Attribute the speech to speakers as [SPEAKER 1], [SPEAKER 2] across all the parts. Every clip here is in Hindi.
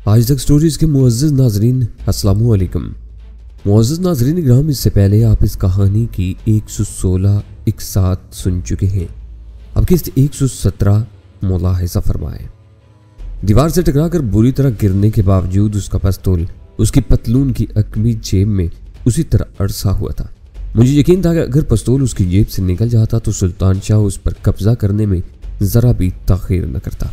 [SPEAKER 1] आज तक स्टोरीज के मुअज़्ज़िज़ नाज़रीन अस्सलामु अलैकुम। मुअज़्ज़िज़ नाज़रीन इकराम, इससे पहले आप इस कहानी की 116 इकसात सुन चुके हैं। अब किस्त 117 मुलाहिज़ा फरमाएं। दीवार से टकराकर बुरी तरह गिरने के बावजूद उसका पिस्तौल उसकी पतलून की अकबी जेब में उसी तरह अड़सा हुआ था। मुझे यकीन था कि अगर पिस्तौल उसकी जेब से निकल जाता तो सुल्तान शाह उस पर कब्जा करने में जरा भी ताख़ीर न करता।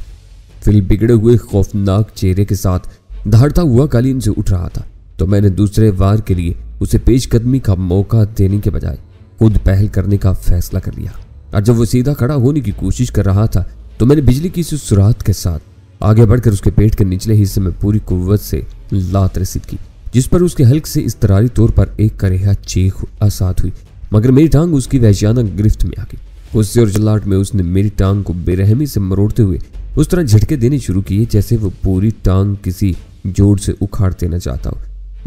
[SPEAKER 1] फिल बिगड़े हुए खौफनाक चेहरे के साथ दहाड़ता हुआ कालीन से उठ रहा था, तो मैंने दूसरे वार के लिए उसे पेशकदमी का मौका देने के बजाय खुद पहल करने का फैसला कर लिया। और जब वो सीधा खड़ा होने की कोशिश कर रहा था तो मैंने बिजली की सुरात के साथ आगे बढ़कर उसके पेट के निचले हिस्से में पूरी कुव्वत से लात रसीद की, जिस पर उसके हल्क से इस्तरारी तौर पर एक करेहा चीख आसाद हुई, मगर मेरी टांग उसकी वहशियाना गिरफ्त में आ गई। गुस्से और जलाहट में उसने मेरी टांग को बेरहमी से मरोड़ते हुए उस तरह झटके देने शुरू किए जैसे वो पूरी टांग किसी जोड़ से उखाड़ देना चाहता हो।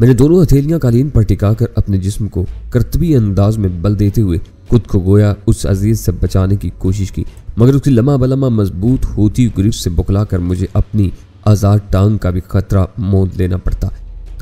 [SPEAKER 1] मैंने दोनों हथेलियां कालीन पर टिकाकर अपने जिस्म को करतबी अंदाज में बल देते हुए खुद को गोया उस अजीज से बचाने की कोशिश की, मगर उसकी लम्हा बलम्हा मजबूत होती गिरफ्त से बुखलाकर मुझे अपनी आज़ाद टांग का भी खतरा मोल लेना पड़ता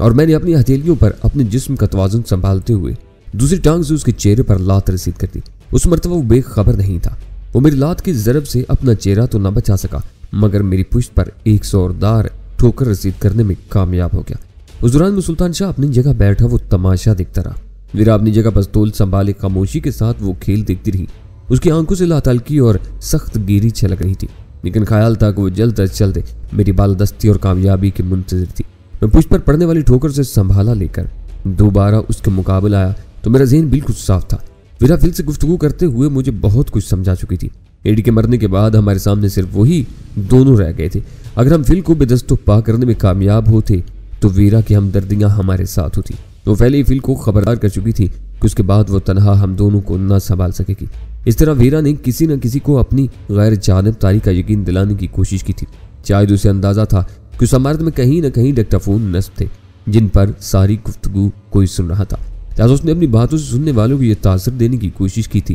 [SPEAKER 1] और मैंने अपनी हथेलियों पर अपने जिस्म का तवाज़ुन संभालते हुए दूसरी टांग से उसके चेहरे पर लात रसीद कर दी। उस मरतबा वो बेखबर नहीं था। वो मेरी लात की ज़रब से अपना चेहरा तो न बचा सका, मगर मेरी पुश्त पर एक जोरदार ठोकर रसीद करने में कामयाब हो गया। उस दौरान में सुल्तान शाह अपनी जगह बैठा वो तमाशा देखता रहा। वीरा अपनी जगह पिस्तौल संभाले खामोशी के साथ वो खेल देखती रही। उसकी आंखों से लातलकी और सख्त गिरी छलक रही थी, लेकिन ख्याल था कि वो जल्द अज जल्द मेरी बालदस्ती और कामयाबी की मुंतज़िर थी। मैं पुश्त पर पड़ने वाली ठोकर से संभाला लेकर दोबारा उसके मुकाबले आया तो मेरा ज़हन बिल्कुल साफ था। वीरा फिल से गुफ्तगू करते हुए मुझे बहुत कुछ समझा चुकी थी। एडी के मरने के बाद हमारे सामने सिर्फ वही दोनों रह गए थे। अगर हम फिल को बेदस्तो पा करने में कामयाब होते तो वीरा की हमदर्दियां हमारे साथ होती। वो पहले ही फिल को खबरदार कर चुकी थी कि उसके बाद वो तनहा हम दोनों को न संभाल सकेगी। इस तरह वीरा ने किसी न किसी को अपनी गैर जानिबदारी का यकीन दिलाने की कोशिश की थी। शायद उसे अंदाजा था कि उस इमारत में कहीं न कहीं डिक्टाफोन नस्ब थे जिन पर सारी गुफ्तगू कोई सुन रहा था। लिहाजा उसने अपनी बातों से सुनने वालों को यह तासर देने की कोशिश की थी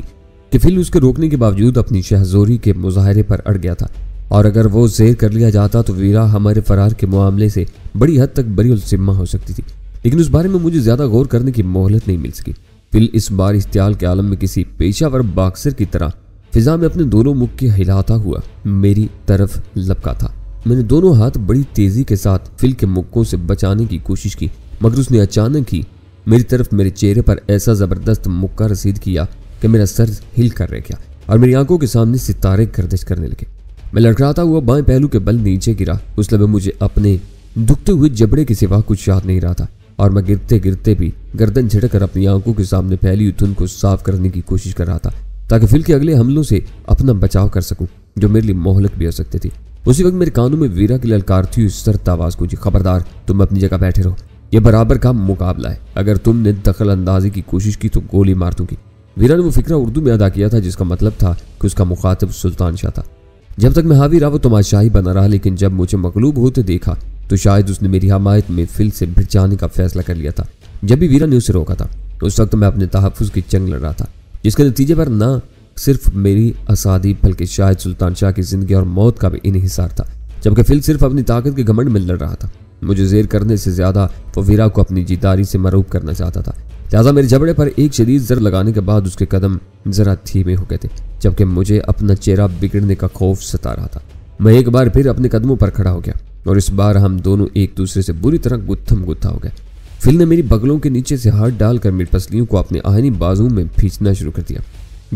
[SPEAKER 1] कि फिल उसके रोकने के बावजूद अपनी शहजोरी के मुजाहरे पर अड़ गया था, और अगर वो ज़ेर कर लिया जाता तो वीरा हमारे फरार के मामले से बड़ी हद तक बरी जिम्मा हो सकती थी। लेकिन उस बारे में मुझे ज़्यादा गौर करने की मोहलत नहीं मिल सकी। फिल इस बार इस्तियाल के आलम में किसी पेशावर बॉक्सर की तरह फिजा में अपने दोनों मुख के हिलाता हुआ मेरी तरफ लपका था। मैंने दोनों हाथ बड़ी तेजी के साथ फिल के मुक्कों से बचाने की कोशिश की, मगर उसने अचानक ही मेरी तरफ मेरे चेहरे पर ऐसा ज़बरदस्त मुक्का रसीद किया कि मेरा सर हिल कर रह गया और मेरी आंखों के सामने सितारे गर्दिश करने लगे। मैं लड़खड़ाता हुआ बाएं पहलू के बल नीचे गिरा। उस लम्हे मुझे अपने दुखते हुए जबड़े के सिवा कुछ याद नहीं रहा था, और मैं गिरते गिरते भी गर्दन झटक कर अपनी आंखों के सामने फैली धुन को साफ करने की कोशिश कर रहा था ताकि फिल के अगले हमलों से अपना बचाव कर सकूं जो मेरे लिए मोहलक भी हो सकते थे। उसी वक्त मेरे कानों में वीरा की ललकारती हुई सख्त आवाज़ गूंजी, खबरदार, तुम अपनी जगह बैठे रहो, यह बराबर का मुकाबला है। अगर तुमने दखल अंदाजी की कोशिश की तो गोली मार दूंगी। वीरा ने वो फिक्रा उर्दू में अदा किया था जिसका मतलब था कि उसका मुखातिब सुल्तान शाह था। जब तक मैं हावी रहा वो तमाशाही बना रहा, लेकिन जब मुझे मगलूब होते देखा तो शायद उसने मेरी हमायत में फिल से भिड़ जाने का फैसला कर लिया था। जब भी वीरा ने उसे रोका था उस वक्त मैं अपने तहफ़्फ़ुज़ की जंग लड़ रहा था, जिसके नतीजे पर न सिर्फ मेरी आसादी बल्कि शायद सुल्तान शाह की जिंदगी और मौत का भी इन्हिसार था। जबकि फिल सिर्फ अपनी ताकत के घमंड में लड़ रहा था। मुझे ज़ेर करने से ज़्यादा वो वीरा को अपनी जीदारी से मरूब करना चाहता था। लिहाजा मेरे जबड़े पर एक शदीद ज़र लगाने के बाद उसके कदम ज़रा धीमे हो गए थे, जबकि मुझे अपना चेहरा बिगड़ने का खौफ सता रहा था। मैं एक बार फिर अपने कदमों पर खड़ा हो गया और इस बार हम दोनों एक दूसरे से बुरी तरह गुत्थम गुत्था हो गए। फिल ने मेरी बगलों के नीचे से हाथ डालकर मेरी पसलियों को अपने आहनी बाजू में खींचना शुरू कर दिया,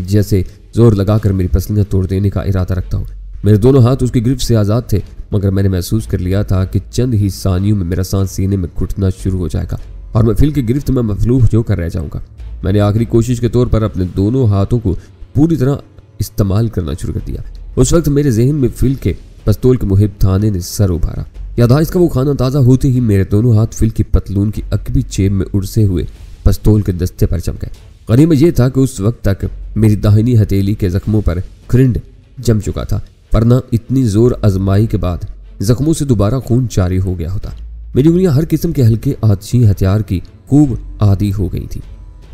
[SPEAKER 1] जैसे जोर लगाकर मेरी पसलियां तोड़ देने का इरादा रखता हो। मेरे दोनों हाथ उसकी गिरफ्त से आज़ाद थे, मगर मैंने महसूस कर लिया था कि चंद ही सानियों में मेरा सांस सीने में घुटना शुरू हो जाएगा और मैं फिल की गिरफ्त में मफलूह होकर रह जाऊंगा। मैंने आखिरी कोशिश के तौर पर अपने दोनों हाथों को पूरी तरह इस्तेमाल करना शुरू कर दिया। उस वक्त मेरे जहन में फिल के पिस्तौल के मुहिब थाने ने सर उभारा। याददाश्त का वो खाना ताज़ा होते ही मेरे दोनों हाथ फिल की पतलून की अकबी जेब में उड़से हुए पिस्तौल के दस्ते पर चम गए। गनीमत यह था कि उस वक्त तक मेरी दाहिनी हथेली के जख्मों पर खरिंड जम चुका था, वरना इतनी जोर आजमाई के बाद जख्मों से दोबारा खून जारी हो गया होता। मेरी उंगलियां हर किस्म के हल्के आतिशी हथियार की खूब आदी हो गई थी,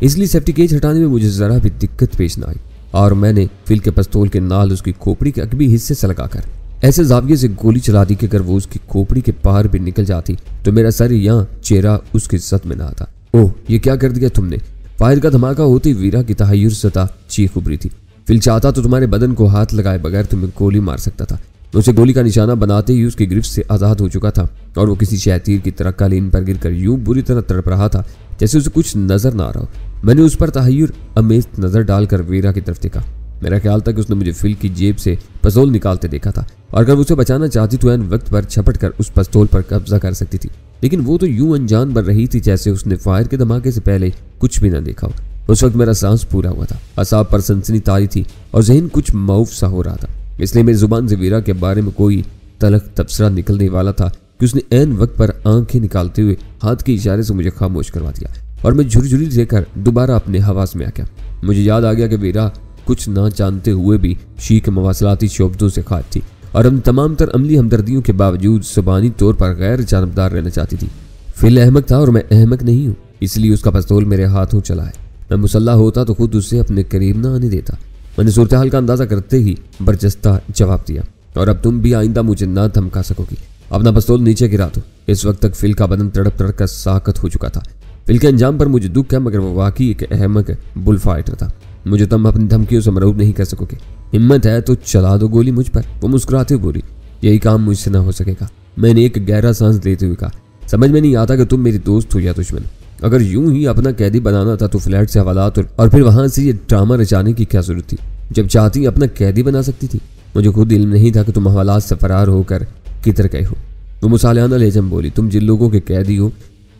[SPEAKER 1] इसलिए सेफ्टी केज हटाने में मुझे जरा भी दिक्कत पेश न आई और मैंने फिल के पिस्तौल के नाल उसकी खोपड़ी के अकबी हिस्से से लगाकर ऐसे जाविये से गोली चला दी कि अगर वो उसकी खोपड़ी के पार भी निकल जाती तो मेरा सर या चेहरा उसकी इज्जत में ना आता। ओह, ये क्या कर दिया तुमने? फायर का धमाका होते ही वीरा की तहय्युर सता चीख उभरी थी। फिल चाहता तो तुम्हारे बदन को हाथ लगाए बगैर तुम्हें गोली मार सकता था। उसे गोली का निशाना बनाते ही उसकी गिरफ्त से आजाद हो चुका था और वो किसी शैतीर की तरह कालीन पर गिरकर यूं बुरी तरह तड़प रहा था जैसे उसे कुछ नजर ना आ रहा हो। मैंने उस पर तहय्युर अमेज नजर डालकर वीरा की तरफ देखा। मेरा ख्याल था कि उसने मुझे फिल की जेब से पिस्तौल निकालते देखा था और अगर उसे बचाना चाहती तो ऐन वक्त पर झपट कर उस पिस्तौल पर कब्जा कर सकती थी, लेकिन वो तो यूं अनजान बन रही थी जैसे उसने फायर के धमाके से पहले कुछ भी न देखा हो। उस वक्त मेरा सांस पूरा हुआ था, असाब पर सनसनी तारी थी और जहन कुछ मऊफ सा हो रहा था। इसलिए मेरी जुबान से वीरा के बारे में कोई तलख तबसरा निकलने वाला था कि उसने ऐन वक्त पर आंखें निकालते हुए हाथ के इशारे से मुझे खामोश करवा दिया और मैं झुरझुरी देकर दोबारा अपने हवास में आ गया। मुझे याद आ गया कि वीरा कुछ ना जानते हुए भी शी के मवासलाती शोबतों से खाद थी और हम तमाम तर अमली हमदर्दियों के बावजूद जुबानी तौर पर गैर जानबदार रहना चाहती थी। फिल अहमक था और मैं अहमक नहीं हूँ, इसलिए उसका पिस्तौल मेरे हाथों चला है। मैं मुसल्ला होता तो खुद उससे अपने करीब ना आने देता। मैंने सूरत हाल का अंदाजा करते ही बरजस्ता जवाब दिया, और अब तुम भी आइंदा मुझे ना धमका सकोगी। अपना पिस्तौल नीचे गिरा दो। इस वक्त तक फिल का बदन तड़प तड़प कर साकत हो चुका था। फिल के अंजाम पर मुझे दुख है, मगर वो वाकई एक अहमक बुल फाइटर था। मुझे तुम अपनी धमकियों से मरूब नहीं कर सकोगे। हिम्मत है तो चला दो गोली मुझ पर। वो मुस्कुराते हुए बोली, यही काम मुझसे ना हो सकेगा। मैंने एक गहरा सांस लेते हुए कहा, समझ में नहीं आता कि तुम मेरी दोस्त हो या दुश्मन। अगर यूं ही अपना कैदी बनाना था तो फ्लैट से हवालात और फिर वहां से ये ड्रामा रचाने की क्या जरूरत थी? जब चाहती अपना कैदी बना सकती थी। मुझे खुद इल्म नहीं था कि तुम हवालात से फरार होकर किधर गए हो। वो मुसालियाना लेजम बोली, तुम जिन लोगों के कैदी हो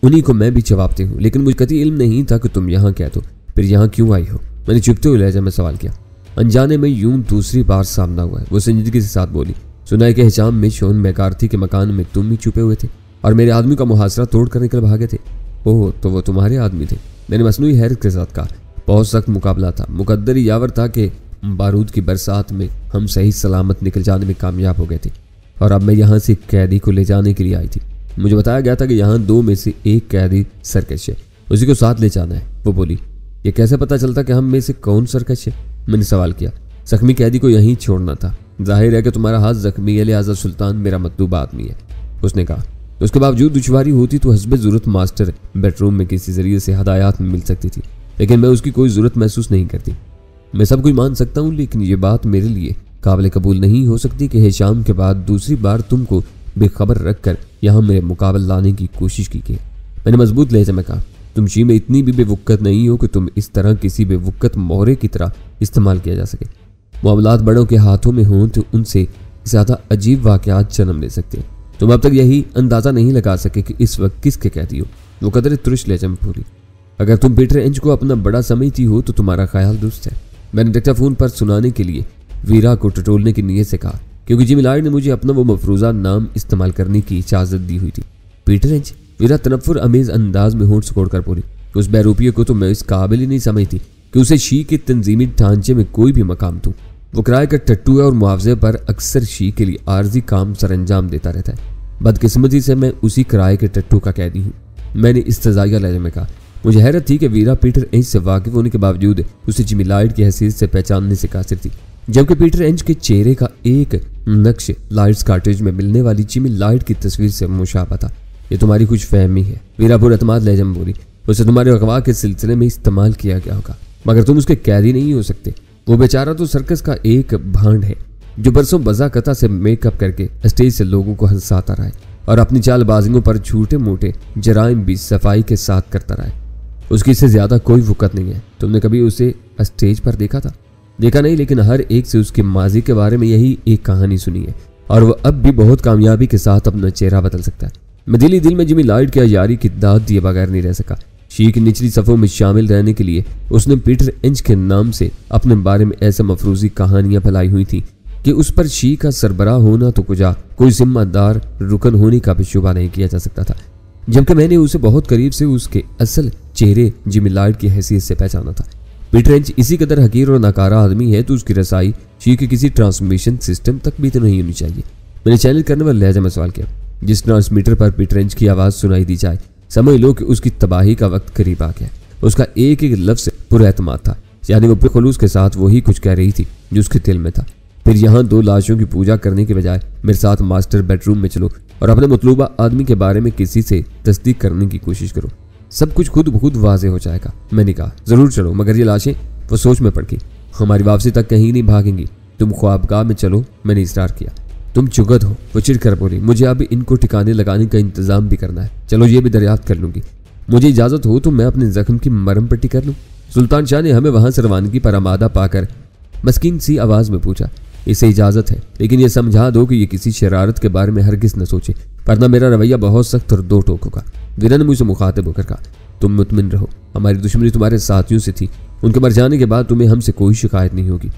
[SPEAKER 1] उन्हीं को मैं भी जवाबती हूँ, लेकिन मुझे कभी इल्म नहीं था कि तुम यहाँ क्या, तो फिर यहाँ क्यों आई हो? मैंने चुपते हुए लहजा में सवाल किया। अनजाने में यूं दूसरी बार सामना हुआ है। वो संजीदगी के साथ बोली, सुना है कि हिशाम में शोन मैकार्थी के मकान में तुम ही छुपे हुए थे और मेरे आदमी का मुहासरा तोड़ कर निकल भागे थे। ओह, तो वो तुम्हारे आदमी थे? मैंने मसनूई हैरत के साथ कहा। बहुत सख्त मुकाबला था। मुकद्दर यावर था कि बारूद की बरसात में हम सही सलामत निकल जाने में कामयाब हो गए थे और अब मैं यहाँ से कैदी को ले जाने के लिए आई थी। मुझे बताया गया था कि यहाँ 2 में से एक कैदी सरकश है, उसी को साथ ले जाना है। वो बोली, ये कैसे पता चलता कि हम में से कौन सरकश है? मैंने सवाल किया। जख्मी कैदी को यहीं छोड़ना था। जाहिर है कि तुम्हारा हाथ जख्मी है, लिहाजा सुल्तान मेरा मतलूब आदमी है, उसने कहा। उसके बावजूद दुश्वारी होती तो हस्बे जरूरत मास्टर बेडरूम में किसी जरिए से हदायत मिल सकती थी, लेकिन मैं उसकी कोई जरूरत महसूस नहीं करती। मैं सब कुछ मान सकता हूँ, लेकिन ये बात मेरे लिए काबिल कबूल नहीं हो सकती कि हिशाम के बाद दूसरी बार तुमको बेखबर रखकर यहाँ मेरे मुकाबले लाने की कोशिश की गई। मैंने मजबूत लहजे में कहा, तुम शी में इतनी भी बेवुक्कत नहीं हो कि तुम इस तरह किसी बेवुक्कत मोहरे की तरह इस्तेमाल किया जा सके। मामलात बड़ों के हाथों में हों तो उनसे ज्यादा अजीब वाकयात जन्म ले सकते हैं। तुम अब तक यही अंदाजा नहीं लगा सके कि इस वक्त किसके कहती हो। वो कदर तुरुश लहजे में बोली, अगर तुम पीटर एंच को अपना बड़ा समझती हो तो तुम्हारा ख्याल दुरुस्त है। मैंने डिक्टाफोन पर सुनाने के लिए वीरा को टटोलने की नीयत से कहा, क्योंकि जिमी लॉयड ने मुझे अपना वो मफरूजा नाम इस्तेमाल करने की इजाजत दी हुई थी। पीटर एंच? वीरा तनफ्फुर अमेज अंदाज में होंठ सिकोड़ कर बोली, उस बैरूपिये को तो मैं इस काबिल ही नहीं समझती कि उसे शी के तंजीमी ढांचे में कोई भी मकाम दूं। वो किराए का टट्टू है और मुआवजे पर अक्सर शी के लिए आर्जी काम सर अंजाम देता रहता है। बदकिस्मती से मैं उसी किराए के टट्टू का कैदी हूँ। मैंने इस्तेज़ाइया लहजे में कहा। मुझे हैरत थी कि वीरा पीटर एंच से वाकिफ होने के बावजूद उसे जिमी लॉयड की हैसियत से पहचानने से कासिर थी, जबकि पीटर एंच के चेहरे का एक नक्श लॉयड्स कॉटेज में मिलने वाली जिमी लॉयड की तस्वीर से मुशाबा था। ये तुम्हारी कुछ फहमी है, वीरा पुरअतमाद लहजे में बोली। उसे तुम्हारे अगवा के सिलसिले में इस्तेमाल किया गया होगा, मगर तुम उसके कैदी नहीं हो सकते। वो बेचारा तो सर्कस का एक भांड है जो बरसों बज़ाकता से मेकअप करके स्टेज से लोगों को हंसाता रहा है और अपनी चालबाजियों पर झूठे मोटे जराइम भी सफाई के साथ करता रहा है। उसकी इससे ज्यादा कोई वक़्त नहीं है। तुमने कभी उसे स्टेज पर देखा था? देखा नहीं, लेकिन हर एक से उसके माजी के बारे में यही एक कहानी सुनी है और वह अब भी बहुत कामयाबी के साथ अपना चेहरा बदल सकता है। मैं दिल ही दिल में जिमी लॉयड की यारी की दाद दिए बगैर नहीं रह सका। शी की निचली सफ़ों में शामिल रहने के लिए उसने पीटर एंच के नाम से अपने बारे में ऐसे मफरूजी कहानियां फैलाई हुई थी कि उस पर शी का सरबराह होना तो कुजा कोई जिम्मेदार रुकन होने का भी शुबा नहीं किया जा सकता था, जबकि मैंने उसे बहुत करीब से उसके असल चेहरे जिमी लॉयड की हैसियत से पहचाना था। पीटर एंच इसी कदर हकीर और नाकारा आदमी है तो उसकी रसाई शी के किसी ट्रांसमिशन सिस्टम तक भी तो नहीं होनी चाहिए। मैंने चैनल करने वाले लहजा में सवाल किया। जिस ट्रांसमीटर पर पीटर एंच की आवाज़ सुनाई दी जाए समझ लो कि उसकी तबाही का वक्त करीब आ गया। उसका एक एक लफ्ज़ पुरएतमाद था, यानी वो बेखुलूस के साथ वही कुछ कह रही थी जो उसके दिल में था। फिर यहाँ 2 लाशों की पूजा करने के बजाय मेरे साथ मास्टर बेडरूम में चलो और अपने मतलूबा आदमी के बारे में किसी से तस्दीक करने की कोशिश करो। सब कुछ खुद ब खुद वाजे हो जाएगा। मैंने कहा जरूर चलो, मगर ये लाशें, वो सोच में पड़ गई। हमारी वापसी तक कहीं नहीं भागेंगी, तुम ख्वाबगाह में चलो। मैंने इसरार किया। तुम चुगत हो, वो चिढ़कर बोली। मुझे अब इनको ठिकाने लगाने का इंतजाम भी करना है। चलो ये भी दरियाफ्त कर लूंगी। मुझे इजाजत हो तो मैं अपने जख्म की मरहम पट्टी कर लूं। सुल्तान शाह ने हमें वहां से रवानगी पर आमादा पाकर मस्कीन सी आवाज में पूछा, इसे इजाजत है, लेकिन यह समझा दो कि ये किसी शरारत के बारे में हरगिज न सोचे, वरना मेरा रवैया बहुत सख्त और 2 टोक होगा। वीरा ने मुझसे मुखातिब होकर कहा, तुम मुतमिन रहो, हमारी दुश्मनी तुम्हारे साथियों से थी। उनके मर जाने के बाद तुम्हें हमसे कोई शिकायत नहीं होगी।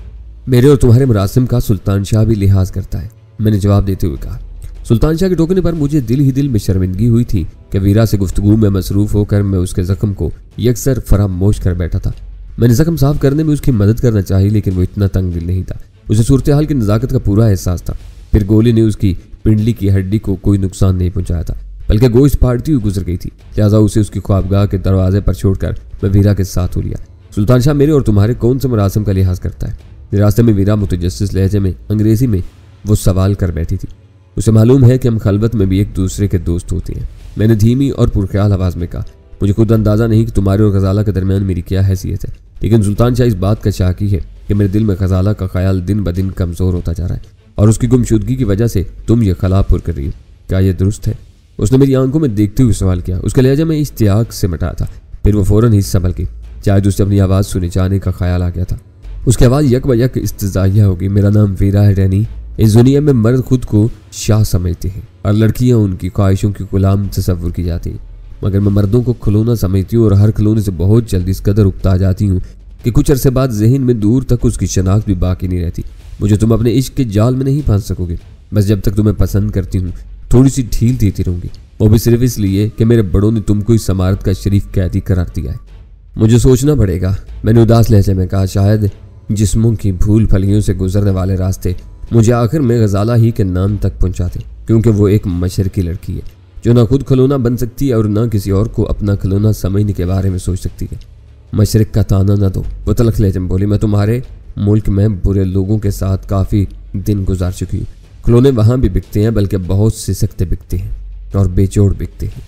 [SPEAKER 1] मेरे और तुम्हारे मुरासिम का सुल्तान शाह भी लिहाज करता है, मैंने जवाब देते हुए कहा। सुल्तान शाह के टोकने पर मुझे दिल ही दिल में शर्मिंदगी हुई थी कि वीरा से गुफ्तगू में मसरूफ होकर मैं उसके जख्म को यकसर फरामोश कर बैठा था। मैंने जख्म साफ करने में उसकी मदद करना चाहिए, लेकिन वो इतना तंग दिल नहीं था। उसे सूरत हाल की नज़ाकत का पूरा एहसास था। फिर गोली ने उसकी पिंडली की हड्डी को कोई नुकसान नहीं पहुंचाया था, बल्कि गोश्त फाड़ती हुई गुजर गई थी। लिहाजा उसे उसकी ख्वाबगाह के दरवाजे पर छोड़कर मैं वीरा के साथ हो लिया। सुल्तान शाह मेरे और तुम्हारे कौन से मरासम का लिहाज करता है? रास्ते में वीरा मुतजस्सिस लहजे में अंग्रेजी में वो सवाल कर बैठी थी। उसे मालूम है कि हम खलवत में भी एक दूसरे के दोस्त होते हैं। मैंने धीमी और पुरख्याल आवाज में कहा, मुझे खुद अंदाजा नहीं कि तुम्हारे और गजाला के दरमियान मेरी क्या हैसियत है, लेकिन सुल्तान शाह इस बात का शाकी है कि मेरे दिल में गजाला का ख्याल दिन ब दिन कमजोर होता जा रहा है और उसकी गुमशुदगी की वजह से तुम ये खला पुर कर रही हो। क्या यह दुरुस्त है? उसने मेरी आंखों में देखते हुए सवाल किया। उसका लहजा में इश्तियाक से मटा था। फिर वो फौरन ही संभल गई, शायद उसे अपनी आवाज़ सुने जाने का ख्याल आ गया था। उसकी आवाज़ यक ब यक इस्तिज़ाइया होगी। मेरा नाम वीरा है रैनी। इस दुनिया में मर्द खुद को शाह समझते हैं और लड़कियां उनकी ख्वाहिशों की गुलाम तस्वुर की जाती हैं, मगर मैं मर्दों को खिलौना समझती हूँ और हर खिलौने से बहुत जल्दी इस कदर उकता जाती हूँ कि कुछ अरसे बाद जहन में दूर तक उसकी शनाख्त भी बाकी नहीं रहती। मुझे तुम अपने इश्क के जाल में नहीं फांस सकोगे। बस जब तक तुम्हें पसंद करती हूँ थोड़ी सी ढील देती रहूंगी, वो भी सिर्फ इसलिए कि मेरे बड़ों ने तुमको इस समारत का शरीफ कैदी करार दिया है। मुझे सोचना पड़ेगा, मैंने उदास लहजे में कहा। शायद जिस्मों की भूल फलियों से गुजरने वाले रास्ते मुझे आखिर में गजाला ही के नाम तक पहुंचाते, क्योंकि वो एक मशरकी लड़की है जो ना खुद खिलौना बन सकती है और ना किसी और को अपना खिलौना समझने के बारे में सोच सकती है। मशरक का ताना न दो, वो तलख लहजे में बोली। मैं तुम्हारे मुल्क में बुरे लोगों के साथ काफ़ी दिन गुजार चुकी हूँ। खिलौने वहाँ भी बिकते हैं, बल्कि बहुत सिसकते बिकते हैं और बेजोड़ बिकते हैं।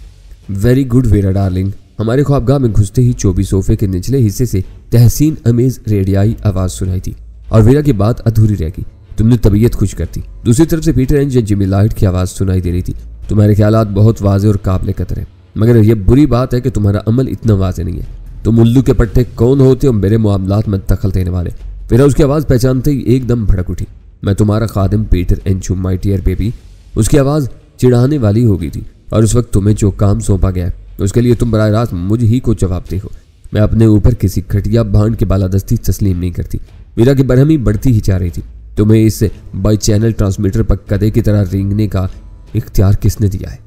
[SPEAKER 1] वेरी गुड वीरा डार्लिंग। हमारे ख्वाबगाह में घुसते ही चौबी सोफे के निचले हिस्से से तहसीन अमेज रेडियाई आवाज़ सुनाई थी और वीरा की बात अधूरी रह गई। तुमने तबीयत खुश कर दी। दूसरी तरफ से पीटर एंज या जिमी लाइट की आवाज़ सुनाई दे रही थी। तुम्हारे ख्यालात बहुत वाजे और काबिल कदर हैं, मगर यह बुरी बात है कि तुम्हारा अमल इतना वाजे नहीं है। तुम उल्लू के पट्टे कौन होते हो मेरे मामलात में दखल देने वाले? फिर उसकी आवाज़ पहचानते ही एकदम भड़क उठी। मैं तुम्हारा खादिम पीटर एंज हूं माय डियर बेबी। उसकी आवाज़ चिढ़ाने वाली हो गई थी और उस वक्त तुम्हें जो काम सौंपा गया है उसके लिए तुम बराह रास्त मुझ ही को जवाब दे हो। मैं अपने ऊपर किसी घटिया भांड की बालादस्ती तस्लीम नहीं करती। वीरा की बरहमी बढ़ती ही जा रही थी। तुम्हें इस बाई चैनल ट्रांसमीटर पर कदे की तरह रेंगने का इख्तियार किसने दिया है?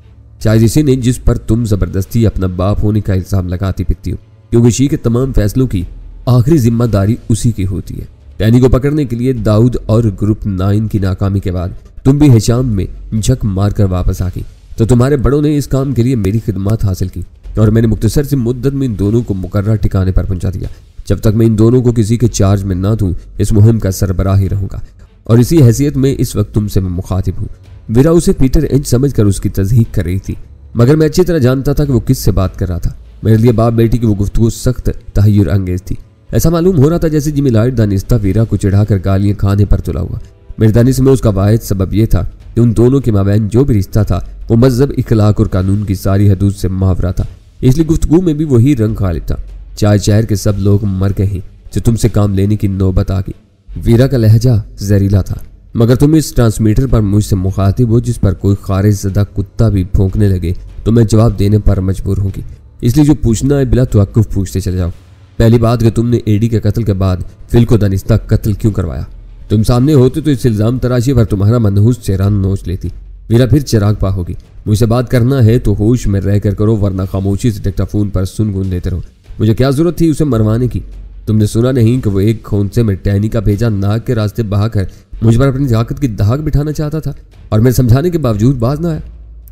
[SPEAKER 1] शायद इसी ने जिस पर तुम जबरदस्ती अपना बाप होने का इल्जाम लगाती फिरती हो, क्योंकि शी के तमाम फैसलों की आखिरी जिम्मेदारी उसी की होती है। टैनी को पकड़ने के लिए दाऊद और ग्रुप 9 की नाकामी के बाद तुम भी हिशाम में झक मारकर वापस आ गई, तो तुम्हारे बड़ों ने इस काम के लिए मेरी खिदमत हासिल की और मैंने मुख्तसर सी मुद्दत में इन दोनों को मुकर्रर ठिकाने पर पहुंचा दिया। जब तक मैं इन दोनों को किसी के चार्ज में ना दूं, इस मुहिम का सरबराह ही रहूंगा और इसी हैसियत में इस वक्त तुमसे मैं मुखातिब हूँ। वीरा उसे पीटर एंज समझकर उसकी तस्दीक कर रही थी, मगर मैं अच्छी तरह जानता था कि वो किससे बात कर रहा था। मेरे लिए बाप बेटी की वो गुफ्तगू सख्त तहय्युर अंगेज थी। ऐसा मालूम हो रहा था जैसे जिमी लाइट दानिस्ता वीरा को चिढ़ाकर गालियां खाने पर तुला हुआ। मेरे दानिश में उसका वाहिद सबब यह था कि उन दोनों के माबैन जो भी रिश्ता था वो मजहब, इखलाक और कानून की सारी हदूद से मावरा था, इसलिए गुफ्तगू में भी वही रंग गालिब था। चाहे शहर के सब लोग मर गए हैं जो तुमसे काम लेने की नौबत आ गई। वीरा का लहजा जहरीला था, मगर तुम इस ट्रांसमीटर पर मुझसे मुखातिब हो जिस पर कोई खारिजदा कुत्ता भी भौंकने लगे तो मैं जवाब देने पर मजबूर होंगी, इसलिए जो पूछना है बिला तवक्कुफ पूछते चले जाओ। पहली बात कि तुमने एडी के कत्ल के बाद फिल को दानिस्ता कत्ल क्यों करवाया? तुम सामने होते तो इस इल्जाम तराशी पर तुम्हारा मनहूस चेहरा नोच लेती। वीरा फिर चिराग पा होगी। मुझसे बात करना है तो होश में रह कर करो, वरना खामोशी से टेक्टाफोन पर सुन गुन लेते रहो। मुझे क्या जरूरत थी उसे मरवाने की? तुमने सुना नहीं कि वो एक खोंसे में टैनी का भेजा नाक के रास्ते बहाकर मुझ पर अपनी ताकत की दाग बिठाना चाहता था और मेरे समझाने के बावजूद बाज ना आया।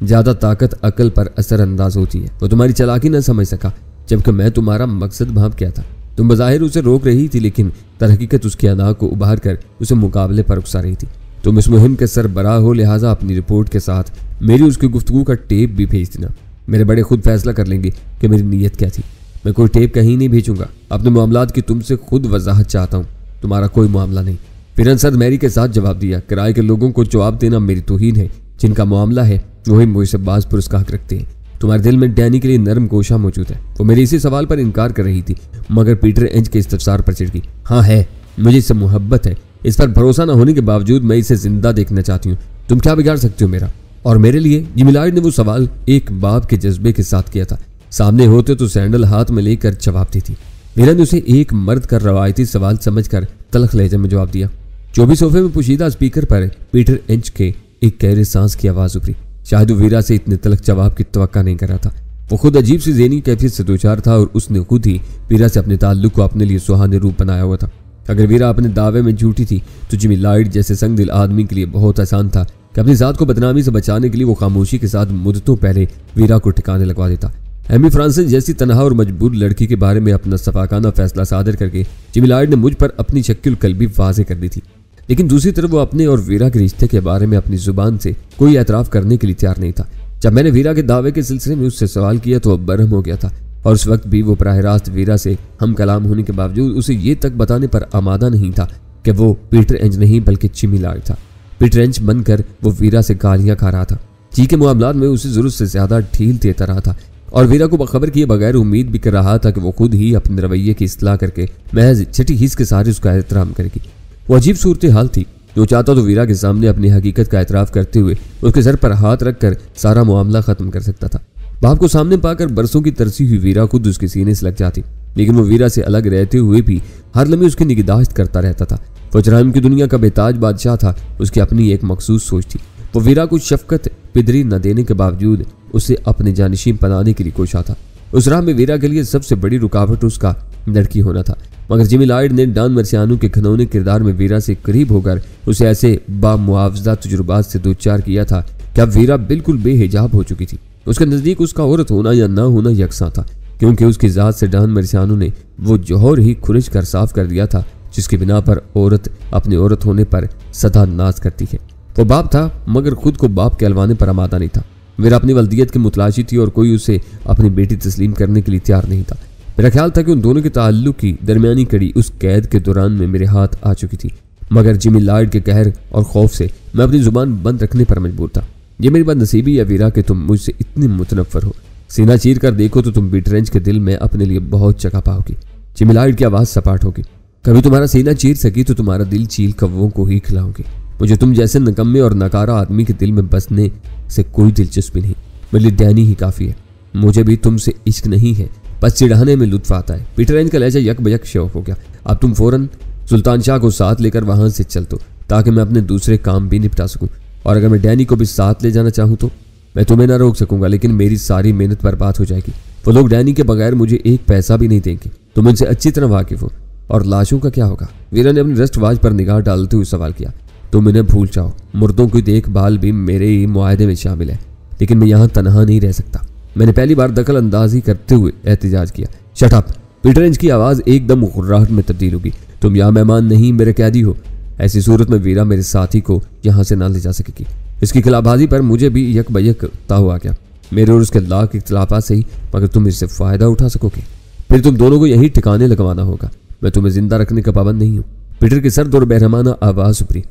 [SPEAKER 1] ज्यादा ताकत अकल पर असरअंदाज होती है। वो तुम्हारी चालाकी न समझ सका, जबकि मैं तुम्हारा मकसद भाप क्या था। तुम बज़ाहिर उसे रोक रही थी, लेकिन दरहकीकत उसकी अना को उभार कर उसे मुकाबले पर उकसा रही थी। तुम इस मुहिम के सरबराह हो, लिहाजा अपनी रिपोर्ट के साथ मेरी उसकी गुफ्तगू का टेप भी भेज देना। मेरे बड़े खुद फैसला कर लेंगे कि मेरी नीयत क्या थी। मैं कोई टेप कहीं नहीं भेजूंगा। अपने मामलात की तुमसे खुद वजाहत चाहता हूँ। तुम्हारा कोई मामला नहीं। फिर अंसर मैरी के साथ जवाब दिया, किराए के लोगों को जवाब देना मेरी तौहीन है। जिनका मामला है वही मुझसे बाज पुरुष का हक रखते हैं। तुम्हारे दिल में डैनी के लिए नरम गोशा मौजूद है। वो मेरे इसी सवाल पर इनकार कर रही थी, मगर पीटर एंज के इस्तफसार पर चिढ़ गई। हाँ है, मुझे इससे मोहब्बत है। इस पर भरोसा न होने के बावजूद मैं इसे जिंदा देखना चाहती हूँ। तुम क्या बिगाड़ सकते हो मेरा और मेरे लिए? जिमी लॉयड ने वो सवाल एक बाप के जज्बे के साथ किया था। सामने होते तो सैंडल हाथ में लेकर जवाब देती। वीरा ने उसे एक मर्द का रवायती सवाल समझकर तलख लहजे में जवाब दिया। चौबी सोफे में पोशीदा स्पीकर पर पीटर एंच के एक गहरे सांस की आवाज उभरी। शायद वो वीरा से इतने तलख जवाब की तवक्का नहीं कर रहा था। वो खुद अजीब सी ज़हनी कैफियत से दोचार था और उसने खुद ही वीरा से अपने ताल्लुक को अपने लिए सुहाने रूप बनाया हुआ था। अगर वीरा अपने दावे में झूठी थी तो जिमी लॉयड जैसे संगदिल आदमी के लिए बहुत आसान था कि अपनी जात को बदनामी से बचाने के लिए वो खामोशी के साथ मुद्दतों पहले वीरा को ठिकाने लगवा देता। एमी फ्रांसिस जैसी तनहा और मजबूर लड़की के बारे में अपना सफाकाना फैसला सादर करके जिमी लॉयड ने मुझ पर अपनी शक्ल कल्बी वाज़ेह कर दी थी। लेकिन दूसरी तरफ वो अपने और वीरा के रिश्ते के बारे में अपनी जुबान से कोई एतराफ़ करने के लिए तैयार नहीं था। जब मैंने वीरा के दावे के सिलसिले में उससे सवाल किया तो वह बरहम हो गया था और उस वक्त भी वो बराह रास्त वीरा से हम कलाम होने के बावजूद उसे ये तक बताने पर आमादा नहीं था कि वो पीटर एंज नहीं बल्कि जिमी लॉयड था। पीटर एंज बनकर वो वीरा से गालियां खा रहा था, जी के मामलात में उसे जरूरत से ज्यादा ढील देता रहा था और वीरा को बखबर किए बगैर उम्मीद भी कर रहा था कि वो खुद ही अपने रवैये की इस्लाह करके महज छठी हिस्स के सारे उसका एहतराम करेगी। वो अजीब सूरत हाल थी। जो चाहता तो वीरा के सामने अपनी हकीकत का एतराफ़ करते हुए उसके सर पर हाथ रखकर सारा मामला खत्म कर सकता था। बाप को सामने पाकर बरसों की तरसी हुई वीरा खुद उसके सीने से लग जाती, लेकिन वो वीरा से अलग रहते हुए भी हर लम्हे उसकी निगहदाश्त करता रहता था। वो जराइम की दुनिया का बेताज बादशाह था। उसकी अपनी एक मखसूस सोच थी। वो वीरा को शफकत पिदरी न देने के बावजूद उसे अपने जानिशीन बनाने के लिए कोशा था। उस राह में वीरा के लिए सबसे बड़ी रुकावट उसका लड़की होना था, मगर जिमी लॉयड ने डॉन मार्सियानो के घिनौने किरदार में वीरा से करीब होकर उसे ऐसे बामुआवजा तजुर्बात से दो चार किया था कि अब वीरा बिल्कुल बेहिजाब हो चुकी थी। उसके नज़दीक उसका औरत होना या ना होना यकसा था, क्योंकि उसकी ज़ात से डॉन मार्सियानो ने वो जौहर ही खुरिज कर साफ कर दिया था जिसकी बिना पर औरत अपने औरत होने पर सदा नाज करती है। वो बाप था मगर खुद को बाप कहलवाने पर आमादा नहीं था। वीरा अपनी वल्दियत की मुतलाशी थी और कोई उसे अपनी बेटी तस्लीम करने के लिए तैयार नहीं था। मेरा ख्याल था कि उन दोनों के ताल्लुक की दरमियानी कड़ी उस कैद के दौरान में मेरे हाथ आ चुकी थी, मगर जिमी लॉयड के कहर और खौफ से मैं अपनी जुबान बंद रखने पर मजबूर था। ये मेरी बदनसीबी है वीरा कि तुम मुझसे इतनी मुतनफ़र हो। सीना चीर कर देखो तो तुम पीटर एंज के दिल में अपने लिए बहुत जगह पाओगी। जिमी लॉयड की आवाज़ सपाट होगी। कभी तुम्हारा सीना चीर सकी तो तुम्हारा दिल चील कौवों को ही खिलाओगे। मुझे तुम जैसे नकम्मे और नकारा आदमी के दिल में बसने से कोई दिलचस्पी नहीं। मेरे लिए डैनी ही काफ़ी है। मुझे भी तुमसे इश्क नहीं है, बस चिढ़ाने में लुत्फ आता है। पीटर एंज का लहजा यक बयक शौक हो गया। अब तुम फौरन सुल्तान शाह को साथ लेकर वहां से चल दो ताकि मैं अपने दूसरे काम भी निपटा सकूं, और अगर मैं डैनी को भी साथ ले जाना चाहूँ तो मैं तुम्हें ना रोक सकूंगा, लेकिन मेरी सारी मेहनत बर्बाद हो जाएगी। वो लोग डैनी के बगैर मुझे एक पैसा भी नहीं देंगे। तुम इनसे अच्छी तरह वाकिफ हो। और लाशों का क्या होगा? वीरा ने अपनी रस्ट वाच पर निगाह डालते हुए सवाल किया। तुम इन्हें भूल जाओ। मुर्दों की देखभाल भी मेरे ही मुआहदे में शामिल है, लेकिन मैं यहाँ तनहा नहीं रह सकता। मैंने पहली बार दखल अंदाजी करते हुए एहतजाज किया। Shut up! पीटर एंज की आवाज़ एकदम गुर्राहट में तब्दील होगी। तुम यहाँ मेहमान नहीं, मेरे कैदी हो। ऐसी सूरत में वीरा मेरे साथी को यहाँ से ना ले जा सकेगी। इसकी खिलाफबाजी पर मुझे भी यक बयक ताव आ गया। मेरे और उसके लाख इख्तलाफात से ही, मगर तुम इससे फ़ायदा उठा सकोगे। फिर तुम दोनों को यहीं ठिकाने लगवाना होगा। मैं तुम्हें जिंदा रखने का पाबंद नहीं हूँ। पीटर की सर्द और बेरहमाना आवाज़ उभरी।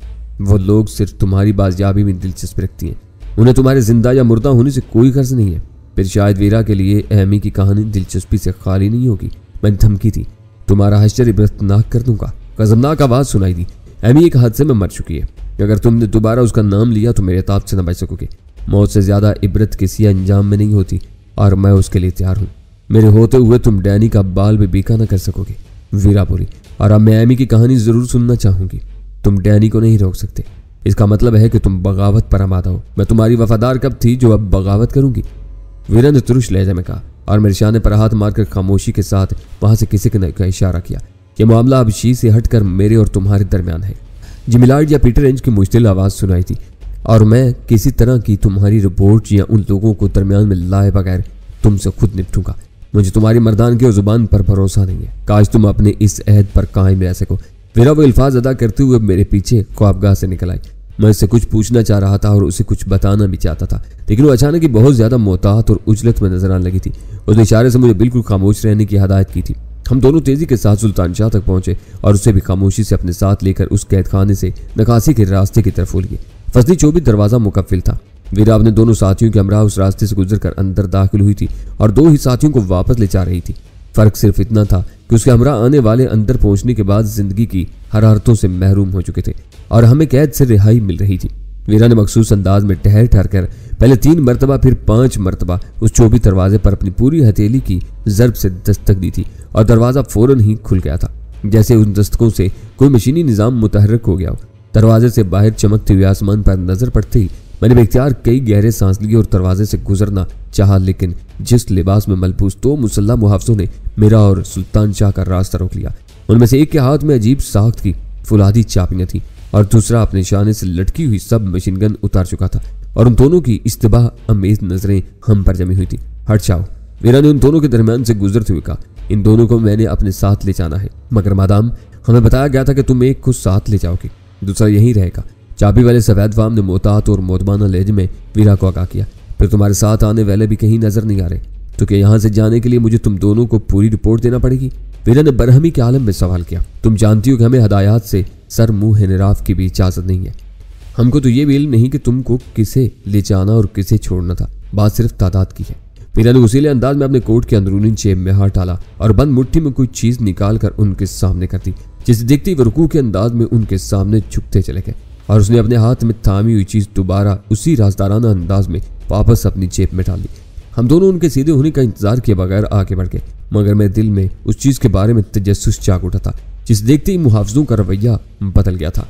[SPEAKER 1] वो लोग सिर्फ तुम्हारी बाजियाबी में दिलचस्पी रखती हैं। उन्हें तुम्हारे जिंदा या मुर्दा होने से कोई गर्ज नहीं है। फिर शायद वीरा के लिए एमी की कहानी दिलचस्पी से खाली नहीं होगी। मैंने धमकी थी, तुम्हारा हश्र इबरतनाक कर दूंगा। गजबनाक आवाज़ सुनाई दी। एमी एक हादसे में मर चुकी है। अगर तुमने दोबारा उसका नाम लिया तो मेरे ताब से न बच सकोगे। मौत से ज़्यादा इबरत किसी अंजाम में नहीं होती, और मैं उसके लिए तैयार हूँ। मेरे होते हुए तुम डैनी का बाल भी बीका न कर सकोगे। वीरा बोली। और अब मैं एमी की कहानी ज़रूर सुनना चाहूँगी। तुम डैनी को नहीं रोक सकते। इसका मतलब है कि तुम बगावत पर आमादा हो। मैं तुम्हारी वफादार कब थी जो अब बगावत करूंगी? वीरा ने तुरुश लहजे में कहा और मेरे शाने पर हाथ मारकर खामोशी के साथ वहां से किसी का इशारा किया। यह मामला अब शी से हटकर मेरे और तुम्हारे दरमियान है। जिमी लॉयड या पीटर एंज की मुश्तिल आवाज़ सुनाई थी, और मैं किसी तरह की तुम्हारी रिपोर्ट या उन लोगों को दरमियान में लाए बगैर तुमसे खुद निपटूंगा। मुझे तुम्हारी मर्दानगी और जुबान पर भरोसा नहीं है। काश तुम अपने इस अहद पर कायम रह सको। वीरा वो अल्फाज अदा करते हुए मेरे पीछे ख्वाबगाह से निकल आई। मैं उससे कुछ पूछना चाह रहा था और उसे कुछ बताना भी चाहता था, लेकिन वो अचानक ही बहुत ज्यादा मोहतात और उजलत में नजर आने लगी थी। उसने इशारे से मुझे बिल्कुल खामोश रहने की हदायत की थी। हम दोनों तेजी के साथ सुल्तान शाह तक पहुंचे और उसे भी खामोशी से अपने साथ लेकर उस कैद खाने से नकासी के रास्ते की तरफ लिए। फसली चौबी दरवाजा मुकफ्फिल था। वीरा अपने दोनों साथियों के हमरा उस रास्ते से गुजरकर अंदर दाखिल हुई थी और 2 ही साथियों को वापस ले जा रही थी। फर्क सिर्फ इतना था कि उसके हमरा आने वाले अंदर पहुंचने के बाद जिंदगी की हरारतों से महरूम हो चुके थे और हमें कैद से रिहाई मिल रही थी। वीरा ने मखसूस अंदाज में ठहर ठहर कर पहले 3 मरतबा फिर 5 मरतबा उस चौबी दरवाजे पर अपनी पूरी हथेली की जरब से दस्तक दी थी और दरवाजा फौरन ही खुल गया था, जैसे उन दस्तकों से कोई मशीनी निजाम मुतहर्रिक हो गया हो। दरवाजे से बाहर चमकते हुए आसमान पर नजर पड़ते ही मैंने बेख्तियार कई गहरे सांस लिए और दरवाजे से गुजरना चाहा, लेकिन जिस लिबास में मलबूस 2 मुसल्लह मुहाफिजों ने मेरा और सुल्तान शाह का रास्ता रोक लिया। उनमें से एक के हाथ में अजीब साख्त की फुलादी चाबियां थी और दूसरा अपने शाने से लटकी हुई सब मशीन गन उतार चुका था और उन दोनों की इस्तिबाह अमेज नजरें हम पर जमी हुई थी। हट जाओ, वीरा ने उन दोनों के दरमियान से गुजरते हुए कहा। इन दोनों को मैंने अपने साथ ले जाना है, मगर मादाम हमें बताया गया था कि तुम एक को साथ ले जाओगे, दूसरा यहीं रहेगा। चाबी वाले सफेद फाम ने मोहतात और मोतबाना लहजे में वीरा को आगाह किया। फिर तुम्हारे साथ आने वाले भी कहीं नजर नहीं आ रहे, तो क्या यहाँ से जाने के लिए मुझे तुम दोनों को पूरी रिपोर्ट देना पड़ेगी? वीरा ने बरहमी के आलम में सवाल किया। तुम जानती हो कि हमें हदायत से सर मुंह निराफ की भी इजाजत नहीं है। हमको तो ये भी इल्म नहीं कि तुमको किसे ले जाना और किसे छोड़ना था, बात सिर्फ तादाद की है। वीरा ने उसीले अंदाज में अपने कोट के अंदरूनी जेब में हाथ डाला और बंद मुट्ठी में कोई चीज निकाल कर उनके सामने कर दी, जिसे देखते ही वो रुकू के अंदाज में उनके सामने झुकते चले गए और उसने अपने हाथ में थामी हुई चीज दोबारा उसी राजदाराना अंदाज में वापस अपनी जेब में डाल दी। हम दोनों उनके सीधे होने का इंतजार किए बगैर आगे बढ़ गए, मगर मेरे दिल में उस चीज के बारे में तजस्सुस जाग उठा था जिसे देखते ही मुहाफिजों का रवैया बदल गया था।